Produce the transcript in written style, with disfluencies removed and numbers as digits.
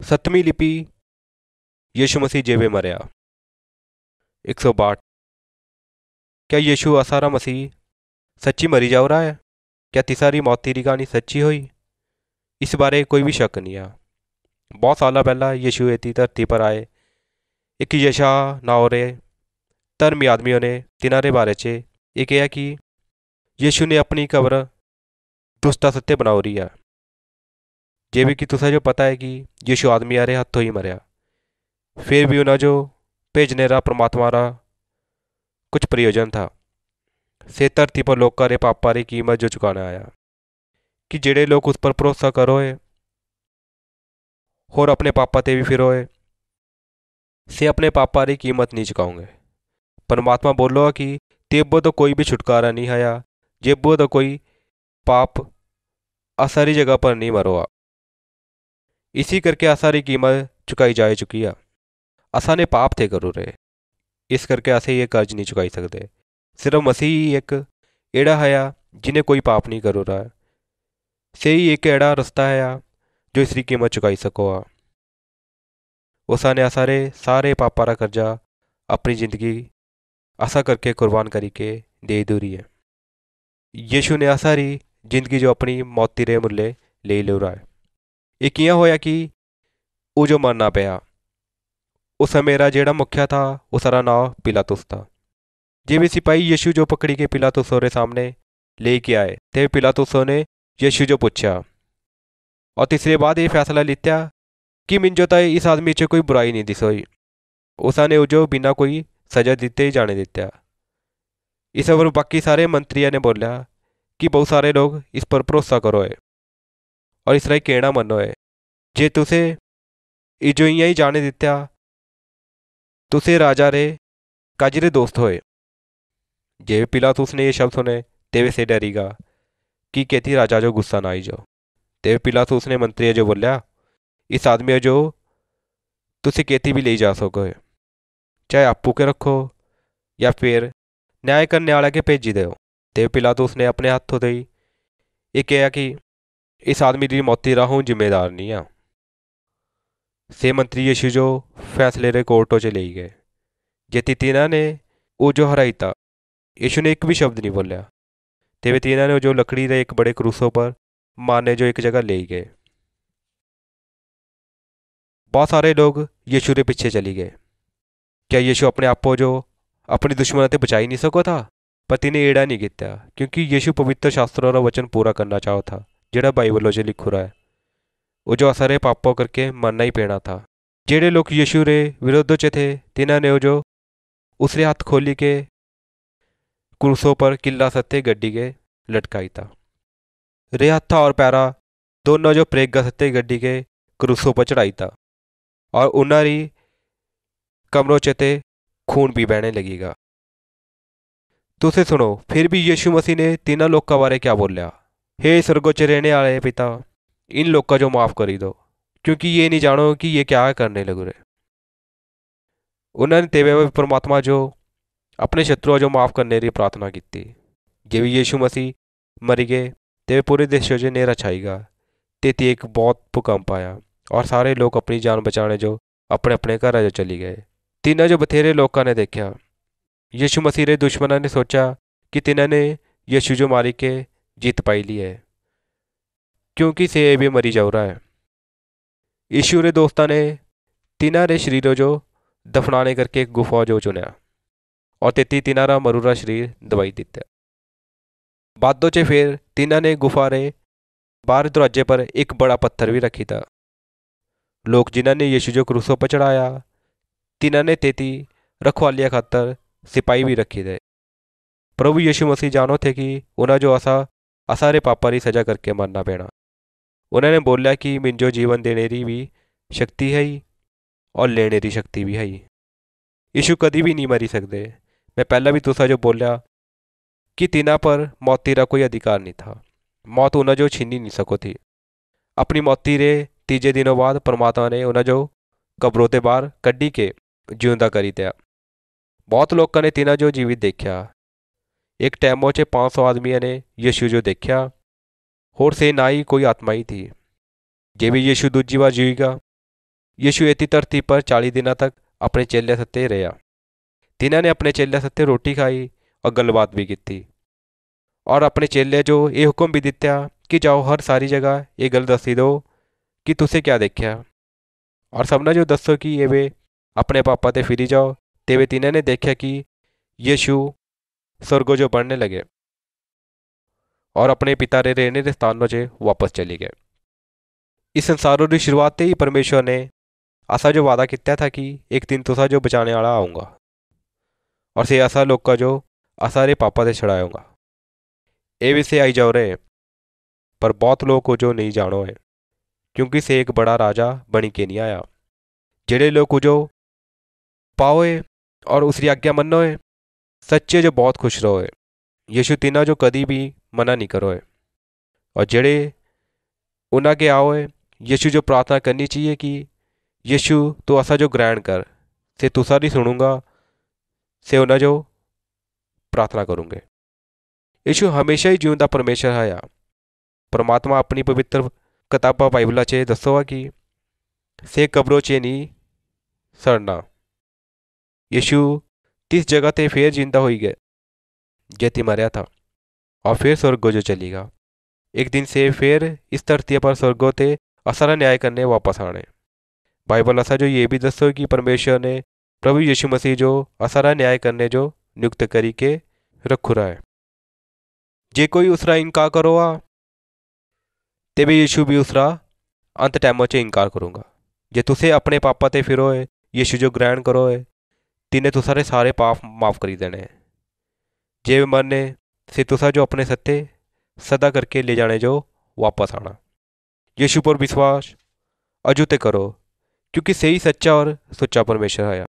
सतवीं लिपि यीशु मसीह जेवे मरया। 162। क्या यीशु असारा मसीह सच्ची मरी जाओ रहा है? क्या तिसारी मौत दी कहानी सच्ची हुई? इस बारे कोई भी शक नहीं है। बहुत साल पहला यीशु इतनी धरती पर आए। एक यशा नाओ रे धर्मी आदमियों ने तिनारे बारे च ये कहा कि यीशु ने अपनी कब्र दुष्टा सत्य बनाओ रही है। जे भी कि तुसा जो पता है कि यीशु आदमी आरे हथों ही मरया, फिर भी उन्हें जो भेजने रा परमात्मा रा कुछ प्रयोजन था। से धरती पर लोगों रे पापा री कीमत जो चुकाना आया कि जेड़े लोग उस पर भरोसा करोए और अपने पापा ते भी फिरोए से अपने पापा री कीमत नहीं चुकाओगे। परमात्मा बोलो कि तेबो तो कोई भी छुटकारा नहीं आया, जेबो तो कोई पाप असारी जगह पर नहीं मरोआ। इसी करके असारी कीमत चुकाई जा चुकी है। असा ने पाप थे करो रहे, इस करके असे ये कर्ज नहीं चुकाई सकते। सिर्फ मसीह ही एक एड़ा है जिन्हें कोई पाप नहीं करो रहा है। से ही एक एड़ा रास्ता है जो इसकी कीमत चुकाई सको। उसा ने असारे सारे पापा रा कर्जा अपनी जिंदगी आशा करके कुर्बान करी के दे दूरी है। यीशु ने असारी जिंदगी जो अपनी मौती रे मुल्ले ले लो रहा है। ये किया होया कि वो जो मरना पाया उस मेरा जेड़ा मुखिया था उसका नाम पिलातुस था। जे भी सिपाही यीशु जो पकड़ी के पिलातुसों रे सामने लेके आए थे, पिलातुसों ने यीशु जो पूछा और तीसरे बाद ये फैसला लिया कि मिंजो तो इस आदमी च कोई बुराई नहीं दिसोई। उसा ने जो बिना कोई सजा दिते ही जाने दिता। इस पर बाकी सारे मंत्रियों ने बोलिया कि बहुत सारे लोग इस पर भरोसा करो है और इसरा कहना मनो है। जे तुसे इजो इं ही जाने दिता तुसे राजा रे काजरे दोस्त होए। जे पिलातुस ने ये शब्द सुने तेवे से डरीगा कि कहती राजा जो गुस्सा ना आई जाओ। तेवे पिलातुस ने मंत्री जो बोलिया इस आदमी जो तुसे कहती भी ले जा सको, चाहे आपू के रखो या फिर न्याय करने वाला के भेजी दो। तेवे पिलातुस ने अपने हाथों से ये कहा कि इस आदमी की मौती रा हूँ जिम्मेदार नहीं आ। से मंत्री यीशु जो फैसले रे कोर्टों च ले गए। जेती तीना ने वो जो हराई था, यीशु ने एक भी शब्द नहीं बोलिया। तेवे तीना ने जो लकड़ी रे एक बड़े क्रूसों पर मारने जो एक जगह ले गए। बहुत सारे लोग यीशु रे पीछे चली गए। क्या यीशु अपने आप को जो अपनी दुश्मन ते बचा ही नहीं सको था? पर तिने एड़ा नहीं किया क्योंकि यीशु पवित्र शास्त्रों का वचन पूरा करना चाहो था जेड़ा बाइबलों से लिखो रहा है। वो जो असरे पापों करके मरना ही पेना था। जेड़े लोग यीशु रे विरोध च थे तिन्हों ने जो उसरे हाथ खोली के क्रूसों पर किला सत्ते गड्डी के लटकाई था। रे हथा और पैरा दोनों जो प्रेगा सत्ते गड्डी के क्रूसों पर चढ़ाई था और उन्हारी कमरों चते खून भी बहने लगेगा। तुसे सुनो फिर भी यीशु मसीह ने तीनों लोग का बारे क्या बोलिया। हे स्वर्गों च रहने वाले पिता, इन लोग का जो माफ़ करी दो क्योंकि ये नहीं जानो कि ये क्या करने लग रहे। उन्होंने तेवे परमात्मा जो अपने शत्रुओं जो माफ़ करने की प्रार्थना की थी। जे भी यीशु मसीह मरी गए तेवे पूरे देशों से नेरा छाईगा। तेती एक बहुत भूकंप आया और सारे लोग अपनी जान बचाने जो अपने अपने घर जो चली गए। तीनों जो बथेरे लोगों ने देखा यीशु मसीह रे दुश्मनों ने सोचा कि तिन्हों ने यीशु जो मारी के जीत पाई ली है क्योंकि से भी मरी जाओ रहा है। यीशु रे दोस्तों ने तीनों रे शरीरों जो दफनाने करके एक गुफा जो चुनया और तेती तिनारा मरूरा शरीर दवाई दिता। बादों च फिर तीनों ने गुफा रे बाहर दरवाजे पर एक बड़ा पत्थर भी रखी था। लोग जिन्होंने यीशु जो क्रूसों पर चढ़ाया तिन्हों ने तेती रखवालिया खातर सिपाही भी रखी थे। प्रभु यीशु मसीह जानो थे कि उन्हें जो असारे पापा की सजा करके मरना पैना। उन्होंने बोलिया कि मिंजो जीवन देने की भी शक्ति है ही और लेने की शक्ति भी है ही। यीशु कभी भी नहीं मरी सकते। मैं पहला भी तुसा जो बोलिया कि तिना पर मौती रा कोई अधिकार नहीं था। मौत उन्हें जो छीनी नहीं सको थी। अपनी मौती रे तीजे दिनों बाद परमात्मा ने उन्हें जो कब्रों ते बाहर कड्डी के जिंदा करी दिया। बहुत लोगों ने तिना जो जीवित देखा। एक टैमों च 500 आदमियों ने यीशु जो देखा होर से ना ही कोई आत्मा ही थी। जे भी यीशु दूजी बार जीवेगा यीशु इति धरती पर 40 दिनों तक अपने चेले सत्ते रहा। तिन्हां ने अपने चेले सत्ते रोटी खाई और गलबात भी की और अपने चेले जो ये हुक्म भी दिता कि जाओ हर सारी जगह ये गल दसी दो कि तुसें क्या देखा और सबने जो दसो कि ये वे अपने पापा ते फिरी जाओ। तेवे तिन्हां ने देखा कि यीशु स्वर्गो जो बढ़ने लगे और अपने पिता रे रहने के स्थानों से वापस चली गए। इस संसारों की शुरुआत ही परमेश्वर ने असा जो वादा किया था कि एक दिन तुसा जो बचाने वाला आऊँगा और से ऐसा लोग का जो असा रे पापा से छड़ाऊँगा। ये भी से आई जाओ रहे पर बहुत लोग को जो नहीं जानो है क्योंकि से एक बड़ा राजा बनी के नहीं आया। जेड़े लोग जो पाओए और उसकी आज्ञा मनो है सच्चे जो बहुत खुश रहो है। यीशु तिना जो कदी भी मना नहीं करो है और जेड़े उन्हें के आओ है यीशु जो प्रार्थना करनी चाहिए कि यीशु तो असा जो ग्रहण कर से तुसा नहीं सुनूंगा से उन्हें जो प्रार्थना करूँगे। यीशु हमेशा ही जीवंदा परमेश्वर है। परमात्मा अपनी पवित्र किताबा बाइबला चे दसोगा कि से कब्रों चे नहीं सड़ना। यीशु 30 जगह ते फिर जिंदा हो गए जैती मरया था और फिर स्वर्गो जो चलेगा। एक दिन से फिर इस धरती पर स्वर्गो ते असरा न्याय करने वापस आने। बाइबल असा जो ये भी दसो कि परमेश्वर ने प्रभु यीशु मसीह जो असरा न्याय करने जो नियुक्त करी के रखू रहा है। जे कोई उसरा इनकार करो तेबे यीशु भी उसरा अंत टाइमों च इनकार करूँगा। जे तुसे अपने पापा ते फिरो है यीशु जो ग्रहण करो है तिने तुसारे सारे पाप माफ़ करी देने हैं। जे मरने से तुसा जो अपने सत्ते सदा करके ले जाने जो वापस आना। यीशु पर विश्वास अजुते करो क्योंकि सही सच्चा और सच्चा परमेश्वर है।